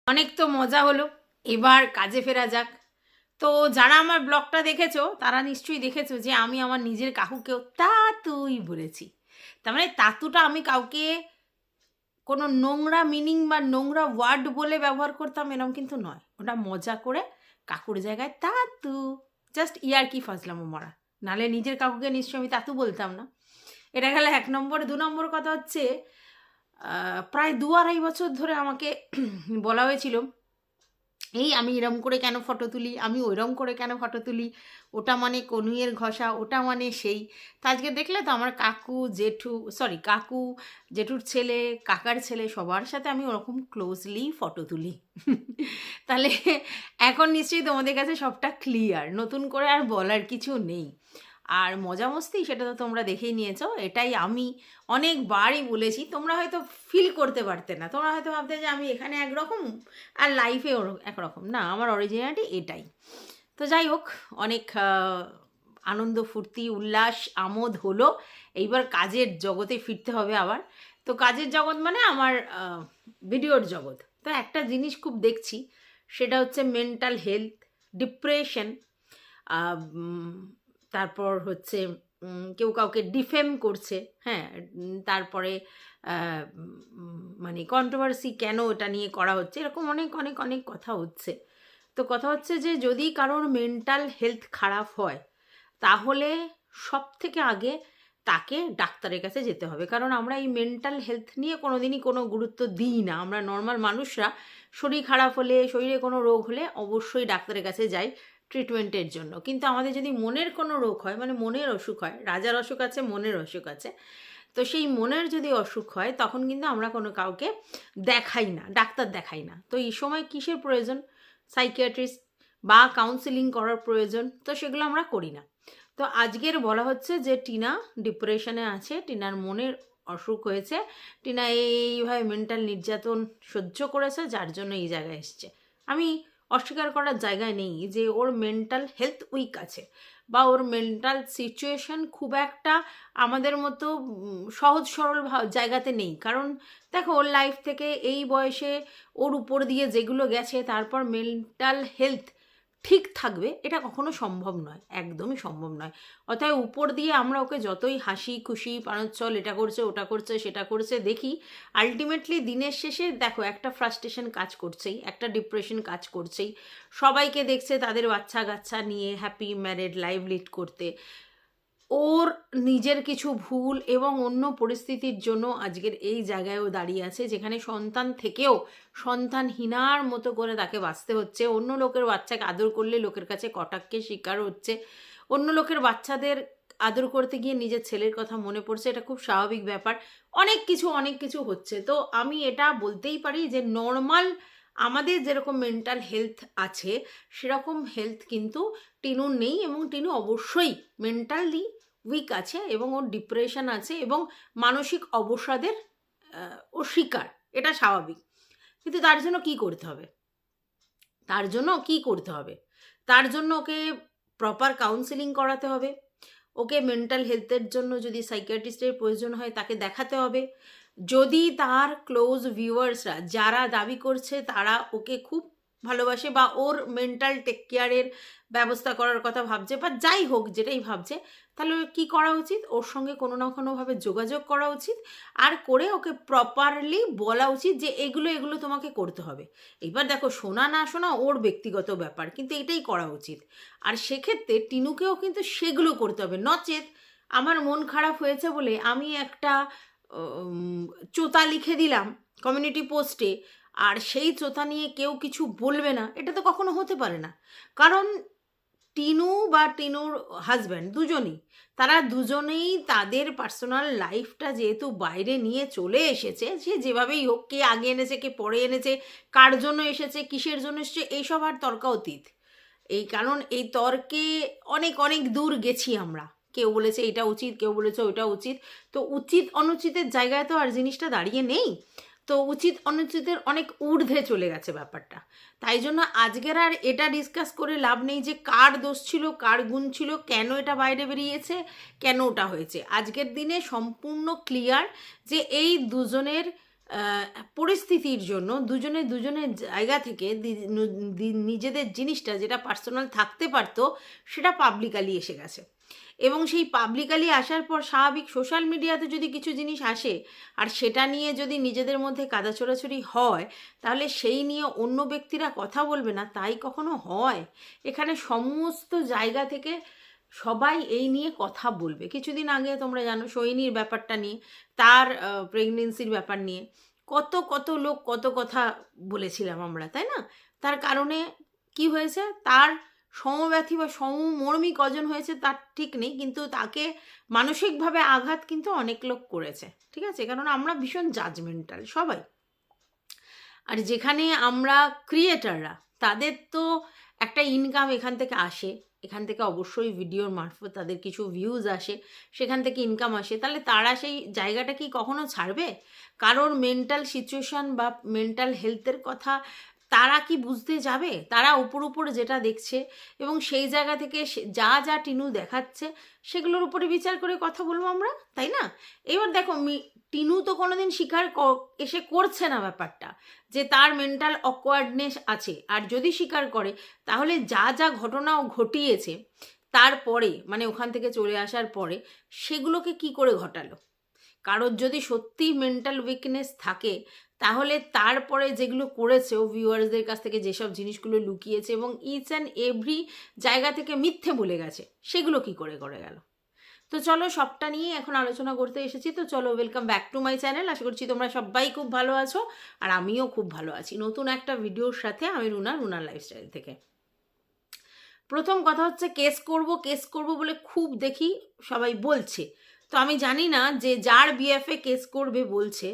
অনেক তো মজা হলো, এবার কাজে ফেরা যাক। তো যারা আমার ব্লগটা দেখেছো তারা নিশ্চয়ই দেখেছো যে আমি আমার নিজের কাকুকেও তাতুই বলেছি। তার মানে তাতুটা আমি কাউকে কোনো নোংরা মিনিং বা নোংরা ওয়ার্ড বলে ব্যবহার করতাম এরকম কিন্তু নয়, ওটা মজা করে কাকুর জায়গায় তাতু, জাস্ট ইয়ার্কি ফাজলামো মারা। নালে নিজের কাকুকে নিশ্চয়ই আমি তাতু বলতাম না। এটা গেলে 1 নম্বর। 2 নম্বর কথা হচ্ছে, প্রায় 2-2.5 বছর ধরে আমাকে বলা হয়েছিল এই আমি এরম করে কেন ফটো তুলি, আমি ওইরম করে কেন ফটো তুলি, ওটা মানে কনুইয়ের ঘষা, ওটা মানে সেই। তো আজকে দেখলে তো আমার কাকু জেঠু, সরি কাকু জেঠুর ছেলে, কাকার ছেলে, সবার সাথে আমি ওরকম ক্লোজলি ফটো তুলি। তাহলে এখন নিশ্চয়ই তোমাদের কাছে সবটা ক্লিয়ার, নতুন করে আর বলার কিছু নেই। আর মজা মস্তি সেটা তো তোমরা দেখেই নিয়েছো, এটাই আমি অনেকবারই বলেছি। তোমরা হয়তো ফিল করতে পারতে না, তোমরা হয়তো ভাবতে যে আমি এখানে একরকম আর লাইফে একরকম। না, আমার অরিজিনালিটি এটাই। তো যাই হোক, অনেক আনন্দ ফুর্তি উল্লাস আমোদ হলো। এইবার কাজের জগতে ফিরতে হবে আবার। তো কাজের জগৎ মানে আমার ভিডিওর জগৎ। তো একটা জিনিস খুব দেখছি, সেটা হচ্ছে মেন্টাল হেলথ, ডিপ্রেশন, তারপর হচ্ছে কেউ কাউকে ডিফেম করছে, হ্যাঁ, তারপরে মানে কন্ট্রোভার্সি কেন এটা নিয়ে করা হচ্ছে, এরকম অনেক অনেক অনেক কথা হচ্ছে। তো কথা হচ্ছে যে যদি কারোর মেন্টাল হেলথ খারাপ হয় তাহলে সব থেকে আগে তাকে ডাক্তারের কাছে যেতে হবে। কারণ আমরা এই মেন্টাল হেলথ নিয়ে কোনো দিনই কোনো গুরুত্ব দিই না। আমরা নর্মাল মানুষরা শরীর খারাপ হলে, শরীরে কোনো রোগ হলে অবশ্যই ডাক্তারের কাছে যাই ট্রিটমেন্টের জন্য। কিন্তু আমাদের যদি মনের কোনো রোগ হয়, মানে মনের অসুখ হয়, রাজার অসুখ আছে, মনের অসুখ আছে, তো সেই মনের যদি অসুখ হয় তখন কিন্তু আমরা কোনো কাউকে দেখাই না, ডাক্তার দেখাই না। তো এই সময় কিসের প্রয়োজন? সাইকিয়াট্রিস্ট বা কাউন্সিলিং করার প্রয়োজন, তো সেগুলো আমরা করি না। তো আজকের বলা হচ্ছে যে টিনা ডিপ্রেশনে আছে, টিনার মনের অসুখ হয়েছে, টিনা এইভাবে মেন্টাল নির্যাতন সহ্য করেছে, যার জন্য এই জায়গায় এসছে। আমি অস্বীকার করার জায়গায় নেই যে ওর মেন্টাল হেলথ উইক আছে বা ওর মেন্টাল সিচুয়েশন খুব একটা আমাদের মতো সহজ সরল জায়গাতে নেই। কারণ দেখো, ওর লাইফ থেকে এই বয়সে ওর উপর দিয়ে যেগুলো গেছে, তারপর মেন্টাল হেলথ ঠিক থাকবে এটা কখনো সম্ভব নয়, একদমই সম্ভব নয়। অতএব উপর দিয়ে আমরা ওকে যতই হাসি খুশি পানোচ্ছল এটা করছে ওটা করছে সেটা করছে দেখি, আলটিমেটলি দিনের শেষে দেখো একটা ফ্রাস্ট্রেশন কাজ করছেই, একটা ডিপ্রেশন কাজ করছেই। সবাইকে দেখছে তাদের বাচ্চা কাচ্চা নিয়ে হ্যাপি ম্যারিড লাইফ লিড করতে। ওর নিজের কিছু ভুল এবং অন্য পরিস্থিতির জন্য আজকের এই জায়গায়ও দাঁড়িয়ে আছে, যেখানে সন্তান থেকেও সন্তানহীনার মতো করে তাকে বাঁচতে হচ্ছে। অন্য লোকের বাচ্চাকে আদর করলে লোকের কাছে কটাক্ষের শিকার হচ্ছে, অন্য লোকের বাচ্চাদের আদর করতে গিয়ে নিজের ছেলের কথা মনে পড়ছে, এটা খুব স্বাভাবিক ব্যাপার। অনেক কিছু হচ্ছে। তো আমি এটা বলতেই পারি যে নর্মাল আমাদের যেরকম মেন্টাল হেলথ আছে সেরকম হেলথ কিন্তু টিনুর নেই, এবং টিনু অবশ্যই মেন্টালি উইক আছে এবং ওর ডিপ্রেশন আছে এবং মানসিক অবসাদের ও শিকার, এটা স্বাভাবিক। কিন্তু তার জন্য কি করতে হবে? তার জন্য কি করতে হবে? তার জন্য ওকে প্রপার কাউন্সেলিং করাতে হবে, ওকে মেন্টাল হেলথের জন্য যদি সাইকিয়াট্রিস্টের প্রয়োজন হয় তাকে দেখাতে হবে। যদি তার ক্লোজ ভিউয়ার্সরা যারা দাবি করছে তারা ওকে খুব ভালোবাসে বা ওর মেন্টাল টেক কেয়ারের ব্যবস্থা করার কথা ভাবছে বা যাই হোক যেটাই ভাবছে, তাহলে কি করা উচিত? ওর সঙ্গে কোনো না কোনোভাবে যোগাযোগ করা উচিত, আর করে ওকে প্রপারলি বলা উচিত যে এগুলো এগুলো তোমাকে করতে হবে। এবার দেখো, শোনা না শোনা ওর ব্যক্তিগত ব্যাপার, কিন্তু এটাই করা উচিত। আর সেক্ষেত্রে টিনুকেও কিন্তু সেগুলো করতে হবে। নচেত আমার মন খারাপ হয়েছে বলে আমি একটা চোতা লিখে দিলাম কমিউনিটি পোস্টে, আর সেই চোতা নিয়ে কেউ কিছু বলবে না, এটা তো কখনো হতে পারে না। কারণ টিনু বা টিনুর হাজব্যান্ড দুজনেই, তারা দুজনেই তাদের পার্সোনাল লাইফটা যেহেতু বাইরে নিয়ে চলে এসেছে, সে যেভাবেই হোক, কে আগে এনেছে কে পরে এনেছে, কার জন্য এসেছে, কিসের জন্য এসেছে, এইসব আর তর্ক অতীত। এই কারণ এই তর্কে অনেক অনেক দূর গেছি আমরা। কেউ বলেছে এটা উচিত, কেউ বলেছে ওইটা উচিত। তো উচিত অনুচিতের জায়গায় তো আর জিনিসটা দাঁড়িয়ে নেই। তো উচিত অনুচিতের অনেক ঊর্ধ্বে চলে গেছে ব্যাপারটা। তাই জন্য আজকের আর এটা ডিসকাস করে লাভ নেই যে কার দোষ ছিল, কার গুণ ছিল, কেন এটা বাইরে বেরিয়েছে, কেন ওটা হয়েছে। আজকের দিনে সম্পূর্ণ ক্লিয়ার যে এই দুজনের পরিস্থিতির জন্য দুজনের জায়গা থেকে নিজেদের জিনিসটা যেটা পার্সোনাল থাকতে পারতো সেটা পাবলিকালি এসে গেছে। এবং সেই পাবলিকালি আসার পর স্বাভাবিক সোশ্যাল মিডিয়াতে যদি কিছু জিনিস আসে আর সেটা নিয়ে যদি নিজেদের মধ্যে কাদা ছোড়াছড়ি হয়, তাহলে সেই নিয়ে অন্য ব্যক্তিরা কথা বলবে না, তাই কখনো হয়? এখানে সমস্ত জায়গা থেকে সবাই এই নিয়ে কথা বলবে। কিছুদিন আগে তোমরা জানো সোহিনীর ব্যাপারটা নিয়ে, তার প্রেগনেন্সির ব্যাপার নিয়ে কত কত লোক কত কথা বলেছিলাম আমরা, তাই না? তার কারণে কি হয়েছে, তার সমব্যথী বা সমমর্মী কজন হয়েছে তার ঠিক নেই, কিন্তু তাকে মানসিকভাবে আঘাত কিন্তু অনেক লোক করেছে, ঠিক আছে? কারণ আমরা ভীষণ জাজমেন্টাল সবাই। আর যেখানে আমরা ক্রিয়েটাররা, তাদের তো একটা ইনকাম এখান থেকে আসে, এখান থেকে অবশ্যই ভিডিওর মারফত তাদের কিছু ভিউজ আসে, সেখান থেকে ইনকাম আসে, তাহলে তারা সেই জায়গাটা কি কখনো ছাড়বে? কারোর মেন্টাল সিচুয়েশান বা মেন্টাল হেলথের কথা তারা কি বুঝতে যাবে? তারা উপর যেটা দেখছে এবং সেই জায়গা থেকে যা যা টিনু দেখাচ্ছে সেগুলোর উপরে বিচার করে কথা বলবো আমরা, তাই না? এবার দেখো, টিনু তো কোনোদিন স্বীকার এসে করছে না ব্যাপারটা যে তার মেন্টাল অকওয়ার্ডনেস আছে। আর যদি স্বীকার করে তাহলে যা যা ঘটনাও ঘটিয়েছে তারপরে, মানে ওখান থেকে চলে আসার পরে, সেগুলোকে কি করে ঘটালো? কারোর যদি সত্যি মেন্টাল উইকনেস থাকে তাহলে তারপরে যেগুলো করেছে ও ভিউয়ার্সদের কাছ থেকে যেসব জিনিসগুলো লুকিয়েছে এবং ইচ অ্যান্ড এভরি জায়গা থেকে মিথ্যে বলে গেছে, সেগুলো কি করে গেল? তো চলো সবটা নিয়ে এখন আলোচনা করতে এসেছি। তো চলো, welcome back to my channel. আশা করছি তোমরা সবাই খুব ভালো আছো আর আমিও খুব ভালো আছি নতুন একটা ভিডিওর সাথে। আমি রুনার লাইফস্টাইল থেকে। প্রথম কথা হচ্ছে, কেস করব বলে খুব দেখি সবাই বলছে। তো আমি জানি না যে যার বিএফএ কেস করবে বলছে,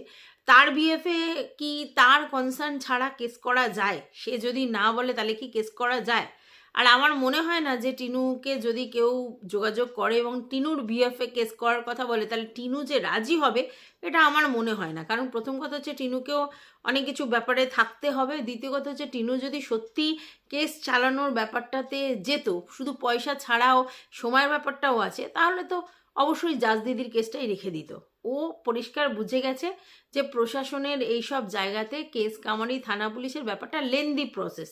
তার বিএফএ কি তার কনসার্ন ছাড়া কেস করা যায়? সে যদি না বলে তাহলে কি কেস করা যায়? আর আমার মনে হয় না যে টিনুকে যদি কেউ যোগাযোগ করে এবং টিনুর বিএফএ কেস করার কথা বলে তাহলে টিনু যে রাজি হবে, এটা আমার মনে হয় না। কারণ প্রথম কথা হচ্ছে টিনুকেও অনেক কিছু ব্যাপারে থাকতে হবে। দ্বিতীয় কথা হচ্ছে, টিনু যদি সত্যি কেস চালানোর ব্যাপারটাতে যেত, শুধু পয়সা ছাড়াও সময়ের ব্যাপারটাও আছে, তাহলে তো অবশ্যই জাজ দিদির কেসটাই রেখে দিত। ও পরিষ্কার বুঝে গেছে যে প্রশাসনের এইসব জায়গাতে কেস কামারি থানা পুলিশের ব্যাপারটা লেন্দি প্রসেস,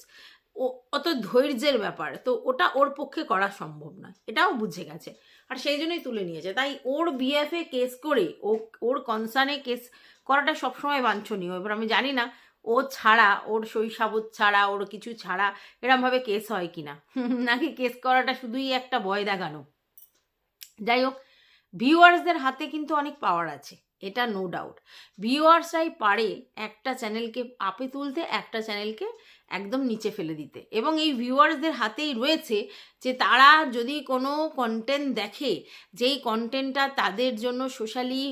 ও অত ধৈর্যের ব্যাপার, তো ওটা ওর পক্ষে করা সম্ভব নয়, এটাও বুঝে গেছে। আর সেই জন্যই তুলে নিয়েছে। তাই ওর বিএফএ কেস করে ওর কনসার্নে কেস করাটা সবসময় বাঞ্ছনীয়। এবার আমি জানি না ও ছাড়া, ওর শৈশাবত ছাড়া, ওর কিছু ছাড়া এরমভাবে কেস হয় কি না, নাকি কেস করাটা শুধুই একটা ভয় দেখানো। যাই হোক, ভিউয়ার্সদের হাতে কিন্তু অনেক পাওয়ার আছে, এটা নো ডাউট। ভিউয়ার্সরাই পারে একটা চ্যানেলকে আপে তুলতে, একটা চ্যানেলকে একদম নিচে ফেলে দিতে। এবং এই ভিউয়ার্সদের হাতেই রয়েছে যে তারা যদি কোনো কন্টেন্ট দেখে যেই কন্টেন্টটা তাদের জন্য সোশ্যালি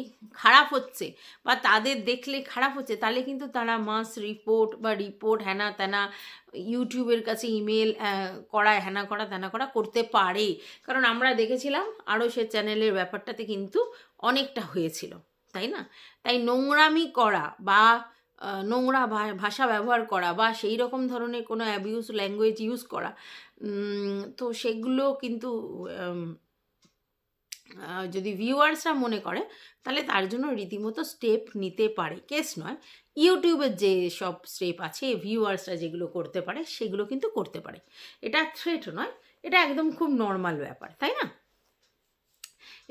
খারাপ হচ্ছে বা তাদের দেখলে খারাপ হচ্ছে, তাহলে কিন্তু তারা মাস রিপোর্ট হ্যানা ত্যানা, ইউটিউবের কাছে ইমেল করা, হ্যানা করা ত্যানা করা করতে পারে। কারণ আমরা দেখেছিলাম আরও সে চ্যানেলের ব্যাপারটাতে কিন্তু অনেকটা হয়েছিল, তাই না? তাই নোংরামি করা বা নোংরা ভাষা ব্যবহার করা বা সেই রকম ধরনের কোনো অ্যাবিউজ ল্যাঙ্গুয়েজ ইউজ করা, তো সেগুলো কিন্তু যদি ভিউয়ার্সরা মনে করে তাহলে তার জন্য রীতিমতো স্টেপ নিতে পারে। কেস নয়, ইউটিউবের যে সব স্টেপ আছে ভিউয়ার্সরা যেগুলো করতে পারে সেগুলো কিন্তু করতে পারে। এটা থ্রেট নয়, এটা একদম খুব নর্মাল ব্যাপার, তাই না?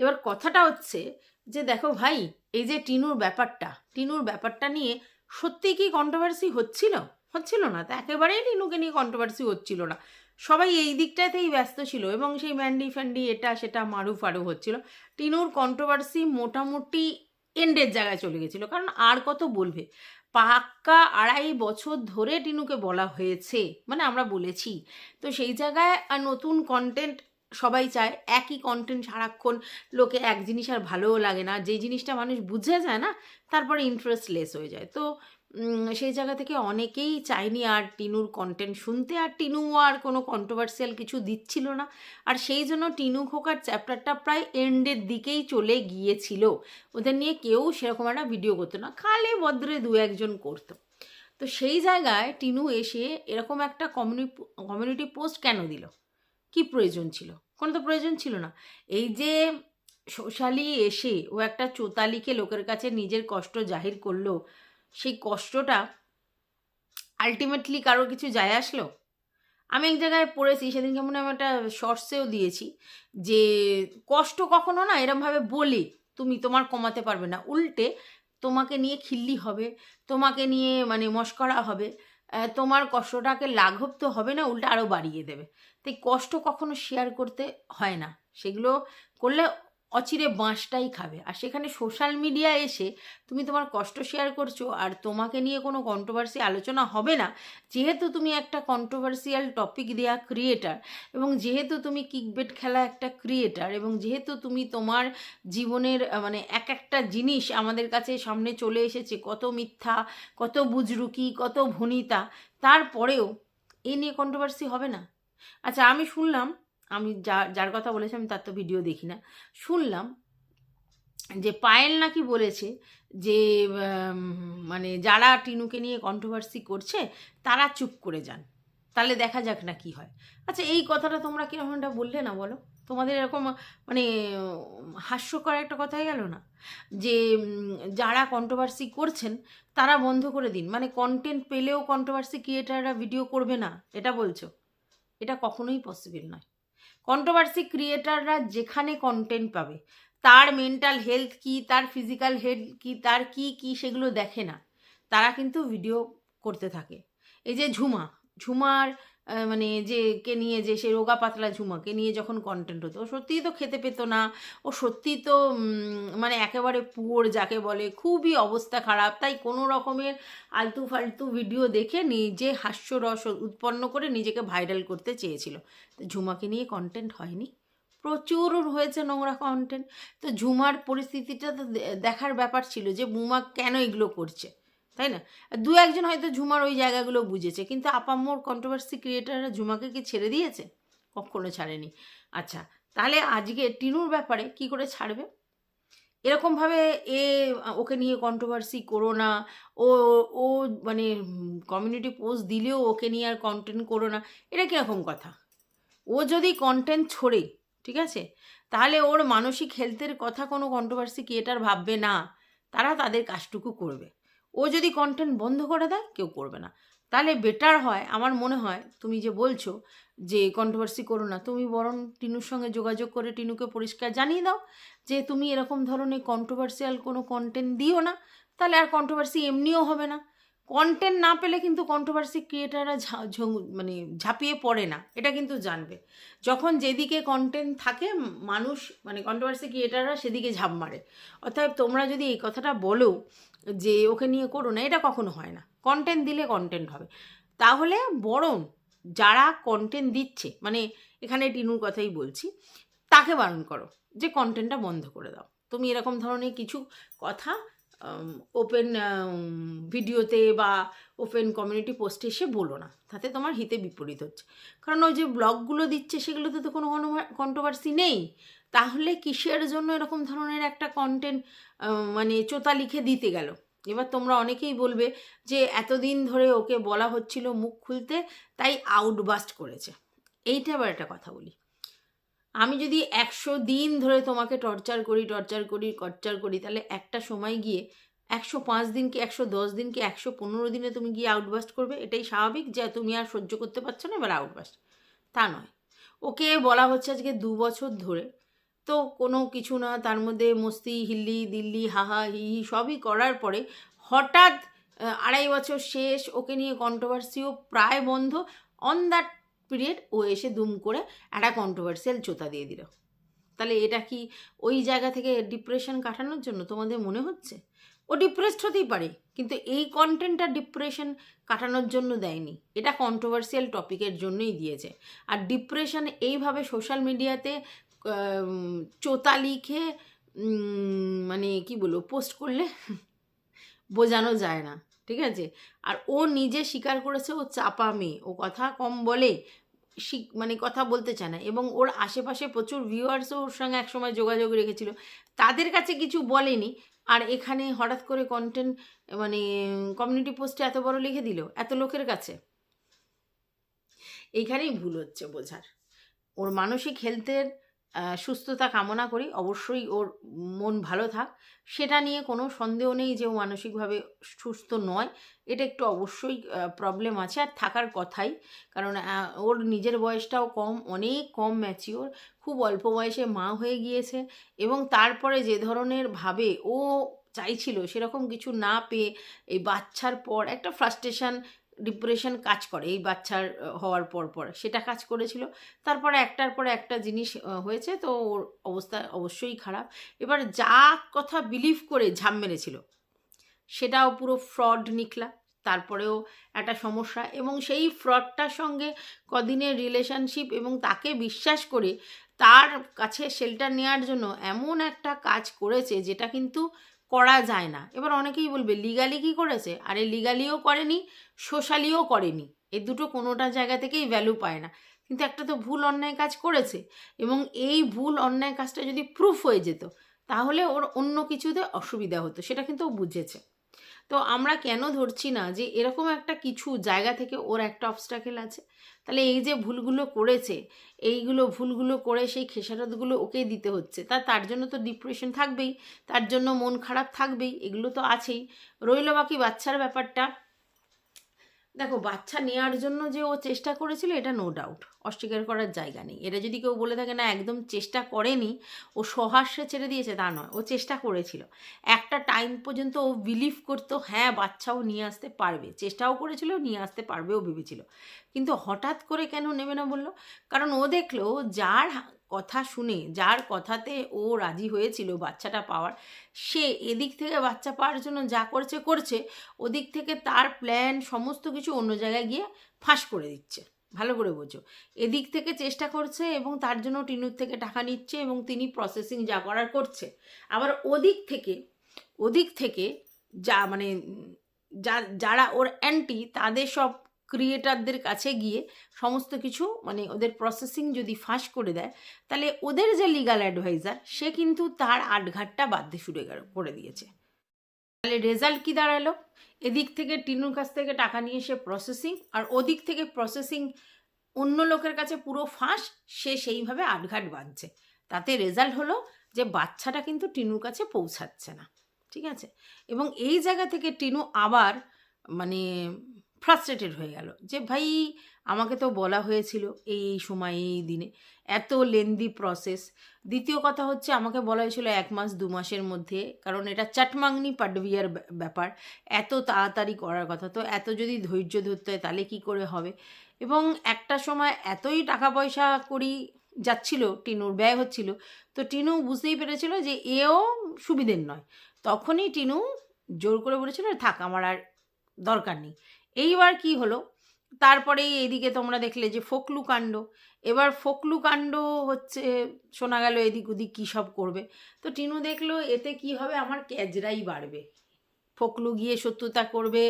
এবার কথাটা হচ্ছে যে দেখো ভাই, এই যে টিনুর ব্যাপারটা নিয়ে সত্যি কি কন্ট্রোভার্সি হচ্ছিল না? তা একেবারেই টিনুকে নিয়ে কন্ট্রোভার্সি হচ্ছিল না, সবাই এই দিকটাতেই ব্যস্ত ছিল এবং সেই ম্যান্ডি ফ্যান্ডি এটা সেটা মারু ফারু হচ্ছিল। টিনুর কন্ট্রোভার্সি মোটামুটি এন্ডের জায়গায় চলে গেছিলো। কারণ আর কত বলবে, পাক্কা 2.5 বছর ধরে টিনুকে বলা হয়েছে, মানে আমরা বলেছি। তো সেই জায়গায় নতুন কন্টেন্ট সবাই চায়, একই কন্টেন্ট সারাক্ষণ লোকে এক জিনিস আর ভালোও লাগে না, যেই জিনিসটা মানুষ বুঝে যায় না তারপরে ইন্টারেস্ট লেস হয়ে যায়। তো সেই জায়গা থেকে অনেকেই চায়নি আর টিনুর কন্টেন্ট শুনতে, আর টিনুও আর কোনো কন্ট্রোভার্সিয়াল কিছু দিচ্ছিল না। আর সেই জন্য টিনু খোকার চ্যাপ্টারটা প্রায় এন্ডের দিকেই চলে গিয়েছিল, ওদের নিয়ে কেউ সেরকম একটা ভিডিও করতো না, খালে বদ্রে 2-1 জন করতো। তো সেই জায়গায় টিনু এসে এরকম একটা কমিউনিটি পোস্ট কেন দিল? কি প্রয়োজন ছিল? কোনো তো প্রয়োজন ছিল না। এই যে সোশ্যালি এসে ও একটা চোতালিকে লোকের কাছে নিজের কষ্ট জাহির করলো, সেই কষ্টটা আলটিমেটলি কারোর কিছু যায় আসলো? আমি এক জায়গায় পড়েছি, সেদিনকে মনে হয় আমি একটা শর্টসেও দিয়েছি, যে কষ্ট কখনো না এরমভাবে বলে তুমি তোমার কমাতে পারবে না, উল্টে তোমাকে নিয়ে খিল্লি হবে, তোমাকে নিয়ে মানে মশকরা হবে, তোমার কষ্টটাকে লাঘব তো হবে না, উল্টে আরও বাড়িয়ে দেবে। তাই কষ্ট কখনো শেয়ার করতে হয় না, সেগুলো করলে অচিরে বাঁশটাই খাবে। আর সেখানে সোশ্যাল মিডিয়া এসে তুমি তোমার কষ্ট শেয়ার করছো আর তোমাকে নিয়ে কোনো কন্ট্রোভার্সি আলোচনা হবে না, যেহেতু তুমি একটা কন্ট্রোভার্সিয়াল টপিক দেওয়া ক্রিয়েটার, এবং যেহেতু তুমি কিকবেট খেলা একটা ক্রিয়েটার, এবং যেহেতু তুমি তোমার জীবনের মানে এক একটা জিনিস আমাদের কাছে সামনে চলে এসেছে, কত মিথ্যা, কত বুজরুকি, কত ভনিতা, তারপরেও এ নিয়ে কন্ট্রোভার্সি হবে না। আচ্ছা, আমি শুনলাম, আমি যার কথা বলেছি আমি তার তো ভিডিও দেখি না, শুনলাম যে পায়েল নাকি বলেছে যে মানে যারা টিনুকে নিয়ে কন্ট্রোভার্সি করছে তারা চুপ করে যান, তাহলে দেখা যাক না কি হয়। আচ্ছা, এই কথাটা তোমরা কীরকমটা বললে না বলো? তোমাদের এরকম মানে হাস্যকর একটা কথা হয়ে গেল না, যে যারা কন্ট্রোভার্সি করছেন তারা বন্ধ করে দিন, মানে কন্টেন্ট পেলেও কন্ট্রোভার্সি ক্রিয়েটাররা ভিডিও করবে না, এটা বলছো? এটা কখনোই পসিবল নয়। কন্ট্রোভার্সি ক্রিয়েটাররা যেখানে কন্টেন্ট পাবে, তার মেন্টাল হেলথ কি, তার ফিজিক্যাল হেলথ কি, তার কি সেগুলো দেখে না, তারা কিন্তু ভিডিও করতে থাকে। এই যে ঝুমার মানে যে কে নিয়ে, যে সে রোগা পাতলা ঝুমাকে নিয়ে যখন কন্টেন্ট হতো, ও সত্যিই তো খেতে পেত না, ও সত্যিই তো মানে একেবারে পুয়োর যাকে বলে, খুবই অবস্থা খারাপ, তাই কোনো রকমের আলতু ফালতু ভিডিও দেখে নিজে হাস্যরস উৎপন্ন করে নিজেকে ভাইরাল করতে চেয়েছিল। তো ঝুমাকে নিয়ে কন্টেন্ট হয়নি? প্রচুর হয়েছে নোংরা কন্টেন্ট। তো ঝুমার পরিস্থিতিটা তো দেখার ব্যাপার ছিল, যে বুমা কেন এগুলো করছে, তাই না? দু একজন হয়তো ঝুমার ওই জায়গাগুলো বুঝেছে, কিন্তু আপামোর কন্ট্রোভার্সি ক্রিয়েটাররা ঝুমাকে কি ছেড়ে দিয়েছে? কখনো ছাড়েনি। আচ্ছা, তাহলে আজকে টিনুর ব্যাপারে কি করে ছাড়বে? এরকমভাবে ওকে নিয়ে কন্ট্রোভার্সি করো না, ও ও মানে কমিউনিটি পোস্ট দিলেও ওকে নিয়ে আর কন্টেন্ট করো না, এটা কীরকম কথা? ও যদি কন্টেন্ট ছোড়ে, ঠিক আছে, তাহলে ওর মানসিক হেলথের কথা কোনো কন্ট্রোভার্সি ক্রিয়েটার ভাববে না, তারা তাদের কাজটুকু করবে। ও যদি কন্টেন্ট বন্ধ করে দেয়, কেউ করবে না। তাহলে বেটার হয়, আমার মনে হয়, তুমি যে বলছো যে কন্ট্রোভার্সি করো না, তুমি বরং টিনুর সঙ্গে যোগাযোগ করে টিনুকে পরিষ্কার জানিয়ে দাও যে তুমি এরকম ধরনের কন্ট্রোভার্সিয়াল কোনো কন্টেন্ট দিও না, তাহলে আর কন্ট্রোভার্সি এমনিও হবে না। কন্টেন্ট না পেলে কিন্তু কন্ট্রোভার্সি ক্রিয়েটাররা মানে ঝাঁপিয়ে পড়ে না, এটা কিন্তু জানবে। যখন যেদিকে কন্টেন্ট থাকে, মানুষ মানে কন্ট্রোভার্সি ক্রিয়েটাররা সেদিকে ঝাঁপ মারে। অতএব তোমরা যদি এই কথাটা বলো যে ওকে নিয়ে করো না, এটা কখনো হয় না। কন্টেন্ট দিলে কন্টেন্ট হবে। তাহলে বরং যারা কন্টেন্ট দিচ্ছে, মানে এখানে টিনুর কথাই বলছি, তাকে বারণ করো যে কন্টেন্টটা বন্ধ করে দাও। তুমি এরকম ধরনের কিছু কথা ওপেন ভিডিওতে বা ওপেন কমিউনিটি পোস্টে এসে বলো না, তাতে তোমার হিতে বিপরীত হচ্ছে। কারণ ওই যে ব্লগগুলো দিচ্ছে সেগুলোতে তো কোনো কন্ট্রোভার্সি নেই, তাহলে কিসের জন্য এরকম ধরনের একটা কন্টেন্ট মানে চোতা লিখে দিতে গেল? এবার তোমরা অনেকেই বলবে যে এতদিন ধরে ওকে বলা হচ্ছিল মুখ খুলতে, তাই আউটবাস্ট করেছে। এইটা আবার একটা কথা বলি, আমি যদি 100 দিন ধরে তোমাকে টর্চার করি, তাহলে একটা সময় গিয়ে 105 দিন কি 110 দিন কি 115 দিনে তুমি গিয়ে আউটবাস্ট করবে, এটাই স্বাভাবিক, যে তুমি আর সহ্য করতে পারছো না, এবার আউটবাস্ট। তা নয়, ওকে বলা হচ্ছে আজকে 2 বছর ধরে, তো কোনো কিছু না, তার মধ্যে মস্তি হিল্লি দিল্লি হাহা হি হি সবই করার পরে হঠাৎ 2.5 বছর শেষ, ওকে নিয়ে কন্ট্রোভার্সিও প্রায় বন্ধ, অন দ্যাট পিরিয়ড ও এসে দুম করে একটা কন্ট্রোভার্সিয়াল চোতা দিয়ে দিল। তাহলে এটা কি ওই জায়গা থেকে ডিপ্রেশন কাটানোর জন্য তোমাদের মনে হচ্ছে? ও ডিপ্রেসড হতেই পারে, কিন্তু এই কন্টেন্টটা ডিপ্রেশন কাটানোর জন্য দেয়নি, এটা কন্ট্রোভার্সিয়াল টপিকের জন্যই দিয়েছে। আর ডিপ্রেশন এইভাবে সোশ্যাল মিডিয়াতে চোতা লিখে মানে কি বলবো পোস্ট করলে বোঝানো যায় না, ঠিক আছে? আর ও নিজে স্বীকার করেছে ও চাপা মেয়ে, ও কথা কম বলে, মানে কথা বলতে চায় না, এবং ওর আশেপাশে প্রচুর ভিউয়ার্সও ওর সঙ্গে একসময় যোগাযোগ রেখেছিল, তাদের কাছে কিছু বলেনি। আর এখানে হঠাৎ করে কন্টেন্ট মানে কমিউনিটি পোস্টে এত বড় লিখে দিল এত লোকের কাছে, এইখানেই ভুল হচ্ছে বোঝার। ওর মানসিক হেলথের সুস্থতা কামনা করি। অবশ্যই ওর মন ভালো থাক, সেটা নিয়ে কোনো সন্দেহ নেই যে ও মানসিকভাবে সুস্থ নয়। এটা একটু অবশ্যই প্রবলেম আছে, আর থাকার কথাই। কারণ ওর নিজের বয়সটাও কম, অনেক কম ম্যাচিওর, খুব অল্প বয়সে মা হয়ে গিয়েছে, এবং তারপরে যে ধরনের ভাবে ও চাইছিল সেরকম কিছু না পেয়ে এই বাচ্চার পর একটা ফ্রাস্ট্রেশন, ডিপ্রেশন কাজ করে এই বাচ্চার হওয়ার পর সেটা কাজ করেছিল। তারপরে একটার পরে একটা জিনিস হয়েছে, তো ওর অবস্থা অবশ্যই খারাপ। এবার যা কথা বিলিভ করে ঝাঁপ মেরেছিল সেটাও পুরো ফ্রড নিকলা। তারপরেও একটা সমস্যা, এবং সেই ফ্রডটার সঙ্গে কদিনের রিলেশনশিপ, এবং তাকে বিশ্বাস করে তার কাছে শেল্টার নেওয়ার জন্য এমন একটা কাজ করেছে যেটা কিন্তু করা যায় না। এবার অনেকেই বলবে লিগালি কি করেছে, আরে লিগালিও করেনি, সোশ্যালিও করেনি, এই দুটো কোনোটা জায়গা থেকেই ভ্যালু পায় না। কিন্তু একটা তো ভুল অন্যায় কাজ করেছে, এবং এই ভুল অন্যায় কাজটা যদি প্রুফ হয়ে যেত তাহলে ওর অন্য কিছুতে অসুবিধা হতো, সেটা কিন্তু ও বুঝেছে। তো আমরা কেন ধরছি না যে এরকম একটা কিছু জায়গা থেকে ওর একটা অবস্ট্রাকেল আছে? তাহলে এই যে ভুলগুলো করেছে, এইগুলো ভুলগুলো করে সেই খেসারতগুলো ওকেই দিতে হচ্ছে, তার জন্য তো ডিপ্রেশন থাকবেই, তার জন্য মন খারাপ থাকবেই, এগুলো তো আছেই। রইল বাকি বাচ্চার ব্যাপারটা। দেখো, বাচ্চা নেওয়ার জন্য যে ও চেষ্টা করেছিল এটা নো ডাউট, অস্বীকার করার জায়গা নেই। এটা যদি কেউ বলে থাকে না একদম চেষ্টা করেনি, ও সহাস্যে ছেড়ে দিয়েছে, তা নয়, ও চেষ্টা করেছিল। একটা টাইম পর্যন্ত ও বিলিভ করতো হ্যাঁ বাচ্চাও নিয়ে আসতে পারবে, চেষ্টাও করেছিল, নিয়ে আসতে পারবেও ভেবেছিল। কিন্তু হঠাৎ করে কেন নেবে না বললো? কারণ ও দেখলো যার কথা শুনে, যার কথাতে ও রাজি হয়েছিল বাচ্চাটা পাওয়ার, সে এদিক থেকে বাচ্চা পাওয়ার জন্য যা করছে করছে, ওদিক থেকে তার প্ল্যান সমস্ত কিছু অন্য জায়গায় গিয়ে ফাঁস করে দিচ্ছে। ভালো করে বোঝো, এদিক থেকে চেষ্টা করছে এবং তার জন্য টিনুর থেকে টাকা নিচ্ছে, এবং তিনি প্রসেসিং যা করার করছে। আবার ওদিক থেকে যা মানে যারা ওর অ্যান্টি, তাদের সব ক্রিয়েটারদের কাছে গিয়ে সমস্ত কিছু মানে ওদের প্রসেসিং যদি ফাঁস করে দেয়, তাহলে ওদের যে লিগাল অ্যাডভাইজার সে কিন্তু তার আটঘাটটা বাধ্যে শুরু করে দিয়েছে। তাহলে রেজাল্ট কি দাঁড়ালো? এদিক থেকে টিনুর কাছ থেকে টাকা নিয়ে সে প্রসেসিং, আর ওদিক থেকে প্রসেসিং অন্য লোকের কাছে পুরো ফাঁস, সে সেইভাবে আটঘাট বাঁধছে। তাতে রেজাল্ট হলো যে বাচ্চাটা কিন্তু টিনুর কাছে পৌঁছাচ্ছে না, ঠিক আছে? এবং এই জায়গা থেকে টিনু আবার মানে ফ্রাস্ট্রেটেড হয়ে গেল যে ভাই আমাকে তো বলা হয়েছিল এই সময় এই দিনে, এত লেন্দি প্রসেস। দ্বিতীয় কথা হচ্ছে আমাকে বলা হয়েছিল 1 মাস 2 মাসের মধ্যে, কারণ এটা চাটমাংনি পাডভিয়ার ব্যাপার, এত তাড়াতাড়ি করার কথা। তো এত যদি ধৈর্য ধরতে হয় তাহলে কী করে হবে? এবং একটা সময় এতই টাকা পয়সা করি যাচ্ছিল, টিনুর ব্যয় হচ্ছিল, তো টিনু বুঝতেই পেরেছিল যে এও সুবিধের নয়। তখনই টিনু জোর করে বলেছিল থাক আমার আর দরকার নেই। এইবার কি হলো, তারপরেই এদিকে তোমরা দেখলে যে ফোকলু কাণ্ড। এবার ফোকলু কাণ্ড হচ্ছে, শোনা গেল এদিক ওদিক কী সব করবে। তো টিনু দেখলো এতে কি হবে, আমার ক্যাজরাই বাড়বে, ফোকলু গিয়ে শত্রুতা করবে,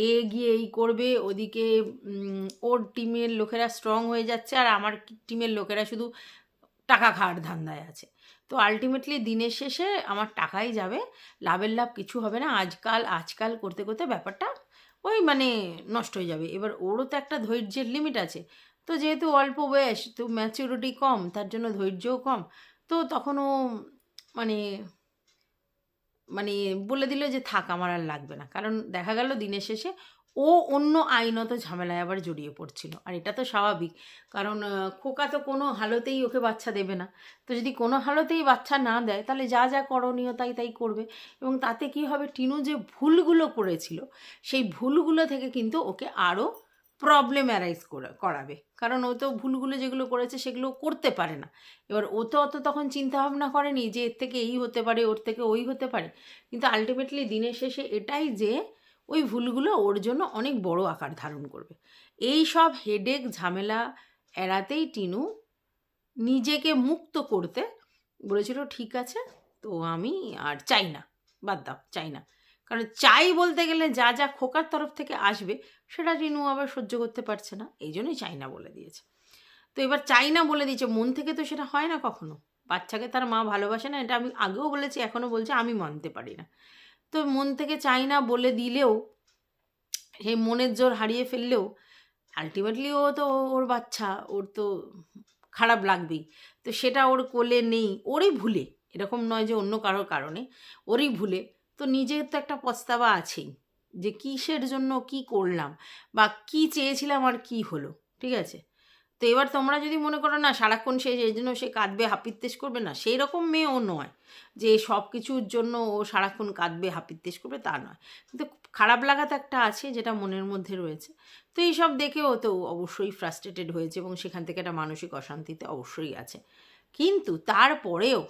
এ গিয়ে এই করবে, ওদিকে ওর টিমের লোকেরা স্ট্রং হয়ে যাচ্ছে, আর আমার টিমের লোকেরা শুধু টাকা খাওয়ার ধান্দায় আছে। তো আলটিমেটলি দিনের শেষে আমার টাকাই যাবে, লাভের লাভ কিছু হবে না। আজকাল করতে করতে ব্যাপারটা ওই মানে নষ্ট হয়ে যাবে। এবার ওরও তো একটা ধৈর্যের লিমিট আছে, তো যেহেতু অল্প বয়স, তো ম্যাচিউরিটি কম, তার জন্য ধৈর্যও কম। তো তখন ও মানে মানে বলে দিল যে থাক আমার আর লাগবে না। কারণ দেখা গেল দিনের শেষে ও অন্য আইনত ঝামেলায় আবার জড়িয়ে পড়ছিল, আর এটা তো স্বাভাবিক। কারণ খোকা তো কোনো হালতেই ওকে বাচ্চা দেবে না। তো যদি কোনো হালতেই বাচ্চা না দেয় তাহলে যা যা করণীয় তাই করবে, এবং তাতে কি হবে, টিনু যে ভুলগুলো করেছিল সেই ভুলগুলো থেকে কিন্তু ওকে আরও প্রবলেম অ্যারাইজ করাবে। কারণ ও তো ভুলগুলো যেগুলো করেছে সেগুলো করতে পারে না। এবার ও তো অত তখন চিন্তাভাবনা করেনি যে এর থেকে এই হতে পারে, ওর থেকে ওই হতে পারে। কিন্তু আলটিমেটলি দিনের শেষে এটাই যে ওই ভুলগুলো ওর জন্য অনেক বড় আকার ধারণ করবে। এই সব হেডেক ঝামেলা এড়াতেই টিনু নিজেকে মুক্ত করতে বলেছিল ঠিক আছে, তো আমি আর চাই না, বাদ দাও, চাই না। কারণ চাই বলতে গেলে যা যা খোকার তরফ থেকে আসবে সেটা টিনু আবার সহ্য করতে পারছে না, এই জন্যই চাই না বলে দিয়েছে। তো এবার চাই না বলে দিয়েছে, মন থেকে তো সেটা হয় না কখনো। বাচ্চাকে তার মা ভালোবাসে না, এটা আমি আগেও বলেছি, এখনও বলছি, আমি মানতে পারি না। তো মন থেকে চাই না বলে দিলেও, সেই মনের জোর হারিয়ে ফেললেও আলটিমেটলি ও তো ওর বাচ্চা, ওর তো খারাপ লাগবেই। তো সেটা ওর কোলে নেই, ওরই ভুলে, এরকম নয় যে অন্য কারোর কারণে, ওরই ভুলে। তো নিজের তো একটা পস্তাবা আছেই যে কিসের জন্য কি করলাম বা কি চেয়েছিলাম আর কি হলো, ঠিক আছে? তো এবার তোমরা যদি মনে করো না সারাক্ষণ সে এই জন্য সে কাঁদবে হাপিত্তেশ করবে, না সেই রকম মেয়েও নয় যে সব কিছুর জন্য ও সারাক্ষণ কাঁদবে হাপিত্তেশ করবে, তা নয়। কিন্তু খারাপ লাগা তো একটা আছে যেটা মনের মধ্যে রয়েছে। তো এইসব দেখেও তো অবশ্যই ফ্রাস্ট্রেটেড হয়েছে এবং সেখান থেকে একটা মানসিক অশান্তিতে অবশ্যই আছে। কিন্তু তারপরেও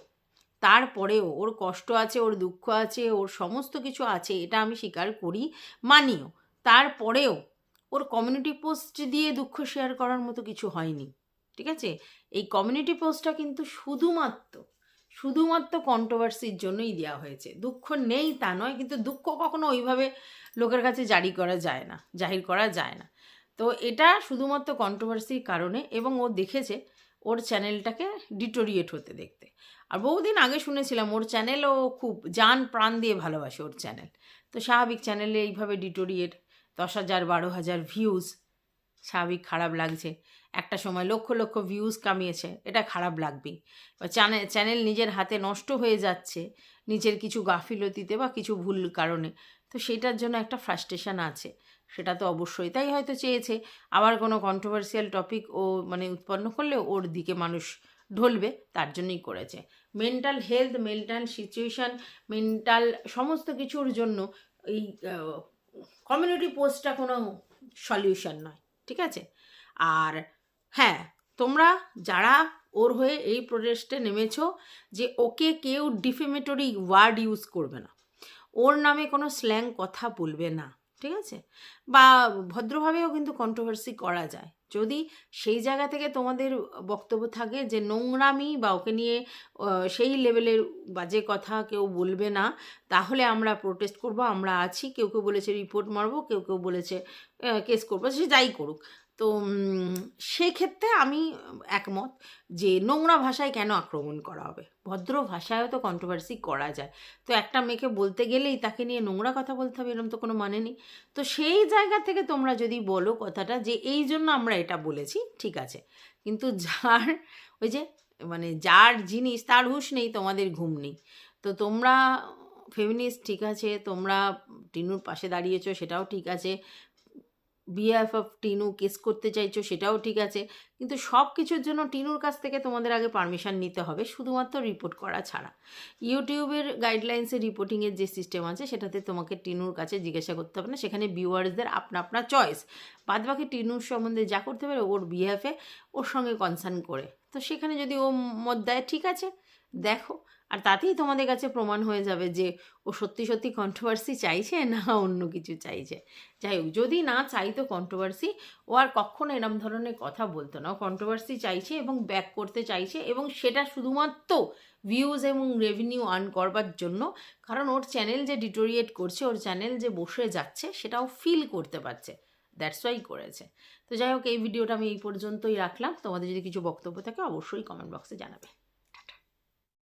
ওর কষ্ট আছে, ওর দুঃখ আছে, ওর সমস্ত কিছু আছে, এটা আমি স্বীকার করি, মানিও। তারপরেও ওর কমিউনিটি পোস্ট দিয়ে দুঃখ শেয়ার করার মতো কিছু হয়নি, ঠিক আছে? এই কমিউনিটি পোস্টটা কিন্তু শুধুমাত্র কন্ট্রোভার্সির জন্যই দেওয়া হয়েছে। দুঃখ নেই তা নয়, কিন্তু দুঃখ কখনো ওইভাবে লোকের কাছে জাহির করা যায় না। তো এটা শুধুমাত্র কন্ট্রোভার্সির কারণে, এবং ও দেখেছে ওর চ্যানেলটাকে ডিটোরিয়েট হতে দেখতে। আর বহুদিন আগে শুনেছিলাম ওর চ্যানেলও খুব জান প্রাণ দিয়ে ভালোবাসে ওর চ্যানেল। তো স্বাভাবিক চ্যানেলে এইভাবে ডিটোরিয়েট, 10,000 12,000 ভিউজ, স্বাভাবিক খারাপ লাগছে। একটা সময় লক্ষ লক্ষ ভিউজ কামিয়েছে, এটা খারাপ লাগবেই। চ্যানেল নিজের হাতে নষ্ট হয়ে যাচ্ছে নিজের কিছু গাফিলতিতে বা কিছু ভুল কারণে, তো সেটার জন্য একটা ফ্রাস্ট্রেশন আছে, সেটা তো অবশ্যই। তাই হয়তো চেয়েছে আবার কোনো কন্ট্রোভার্সিয়াল টপিক ও মানে উৎপন্ন করলে ওর দিকে মানুষ ঢলবে, তার জন্যই করেছে। Mental health, mental situation, mental সমস্ত কিছুর জন্য এই কমিউনিটি পোস্টটা কোনো সলিউশন নয়, ঠিক আছে? আর হ্যাঁ, তোমরা যারা ওর হয়ে এই প্রোটেস্টে নেমেছো, যে ওকে কেউ ডিফেমেটরি ওয়ার্ড ইউজ করবে না, ওর নামে কোনো স্ল্যাং কথা বলবে না, ঠিক আছে? বা ভদ্রভাবেও কিন্তু কন্ট্রোভার্সি করা যায়, যদি সেই জায়গা থেকে তোমাদের বক্তব্য থাকে যে নোংরামি বা ওকে নিয়ে সেই লেভেলের বাজে কথা কেউ বলবে না, তাহলে আমরা প্রোটেস্ট করব, আমরা আছি। কেউ কেউ বলেছে রিপোর্ট মারবো, কেউ কেউ বলেছে কেস করবো, সে যাই করুক। তো সেই ক্ষেত্রে আমি একমত যে নোংরা ভাষায় কেন আক্রমণ করা হবে, ভদ্র ভাষায়ও তো কন্ট্রোভার্সি করা যায়। তো একটা মেয়েকে বলতে গেলেই তাকে নিয়ে নোংরা কথা বলতে হবে, এরকম তো কোনো মানে নেই। তো সেই জায়গা থেকে তোমরা যদি বলো কথাটা যে এই জন্য আমরা এটা বলেছি, ঠিক আছে। কিন্তু যার ওই যে মানে যার জিনিস তার হুঁশ নেই, তোমাদের ঘুম নেই। তো তোমরা ফেমিনিস্ট, ঠিক আছে, তোমরা টিনুর পাশে দাঁড়িয়েছো, সেটাও ঠিক আছে। বিএফ অফ টিনু কেস করতে চাইছো, সেটাও ঠিক আছে। কিন্তু সব কিছুর জন্য টিনুর কাছ থেকে তোমাদের আগে পারমিশন নিতে হবে, শুধুমাত্র রিপোর্ট করা ছাড়া। ইউটিউবের গাইডলাইন্সে রিপোর্টিংয়ের যে সিস্টেম আছে, সেটাতে তোমাকে টিনুর কাছে জিজ্ঞাসা করতে হবে না, সেখানে ভিউয়ার্সদের আপনা চয়েস। বাদবাকি টিনুর সম্বন্ধে যা করতে পারে ওর বিএফে, ওর সঙ্গে কনসার্ন করে, তো সেখানে যদি ও মত দেয়, ঠিক আছে, দেখো। আর তাতেই তোমাদের কাছে প্রমাণ হয়ে যাবে যে ও সত্যি কন্ট্রোভার্সি চাইছে না অন্য কিছু চাইছে। যাই হোক, যদি না চাইতো কন্ট্রোভার্সি, ও আর কখনো এরম ধরনের কথা বলতো না। ও কন্ট্রোভার্সি চাইছে এবং ব্যাক করতে চাইছে, এবং সেটা শুধুমাত্র ভিউজ এবং রেভিনিউ আর্ন করবার জন্য। কারণ ওর চ্যানেল যে ডিটোরিয়েট করছে, ওর চ্যানেল যে বসে যাচ্ছে, সেটাও ফিল করতে পারছে, দ্যাটস ওয়াই করেছে। তো যাই হোক, এই ভিডিওটা আমি এই পর্যন্তই রাখলাম। তোমাদের যদি কিছু বক্তব্য থাকে অবশ্যই কমেন্ট বক্সে জানাবে।